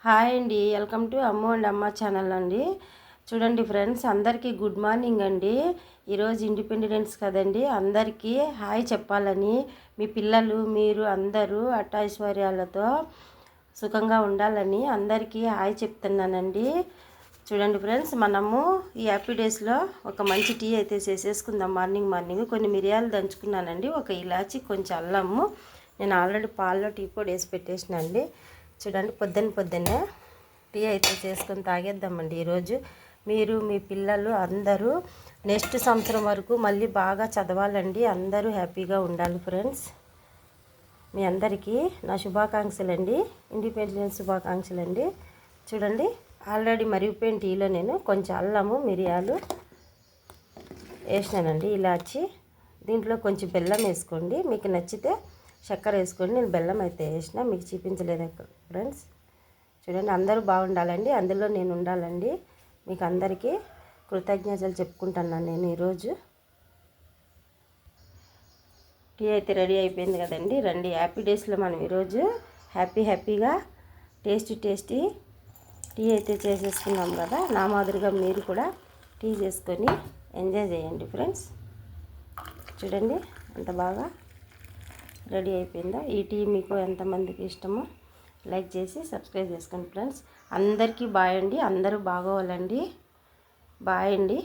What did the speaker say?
Hi అండి, welcome to Ammu and అమ్మ channel అండి. చూడండి ఫ్రెండ్స్, అందరికీ గుడ్ మార్నింగ్ అండి. ఈరోజు ఇండిపెండెన్స్ కదండి, అందరికీ హాయ్ చెప్పాలని, మీ పిల్లలు మీరు అందరూ అట్టైశ్వర్యాలతో సుఖంగా ఉండాలని అందరికీ హాయ్ చెప్తున్నానండి. చూడండి ఫ్రెండ్స్, మనము ఈ హ్యాపీ డేస్లో ఒక మంచి టీ అయితే చేసేసుకుందాం. మార్నింగ్ కొన్ని మిరియాలు దంచుకున్నానండి, ఒక ఇలాచి, కొంచెం అల్లము. నేను ఆల్రెడీ పాల్లో టీ పొడి వేసి పెట్టేసినండి. చూడండి, పొద్దున్నే టీ అయితే చేసుకొని తాగేద్దామండి. ఈరోజు మీరు మీ పిల్లలు అందరూ నెక్స్ట్ సంవత్సరం వరకు మళ్ళీ బాగా చదవాలండి. అందరూ హ్యాపీగా ఉండాలి ఫ్రెండ్స్. మీ అందరికీ నా శుభాకాంక్షలు అండి, ఇండిపెండెన్స్ శుభాకాంక్షలు అండి. చూడండి, ఆల్రెడీ మరిగిపోయిన టీలో నేను కొంచెం అల్లము మిరియాలు వేసినానండి, ఇలాచి. దీంట్లో కొంచెం బెల్లం వేసుకోండి, మీకు నచ్చితే చక్కెర వేసుకోండి. నేను బెల్లం అయితే వేసిన, మీకు చూపించలేదు ఫ్రెండ్స్. చూడండి, అందరూ బాగుండాలండి, అందులో నేను ఉండాలండి. మీకు అందరికీ కృతజ్ఞతలు చెప్పుకుంటున్నాను నేను. ఈరోజు టీ అయితే రెడీ అయిపోయింది కదండి. రండి, హ్యాపీ డేస్లో మనం ఈరోజు హ్యాపీగా టేస్టీ టీ అయితే చేసేసుకున్నాం కదా. నా మాదిరిగా మీరు కూడా టీ చేసుకొని ఎంజాయ్ చేయండి ఫ్రెండ్స్. చూడండి ఎంత బాగా రెడీ అయిపోయిందో. ఈ టీ మీకు ఎంతమందికి ఇష్టమో లైక్ చేసి సబ్స్క్రైబ్ చేసుకోండి ఫ్రెండ్స్. అందరికీ బాయ్ అండి, అందరూ బాగోవాలండి. బాయ్ అండి.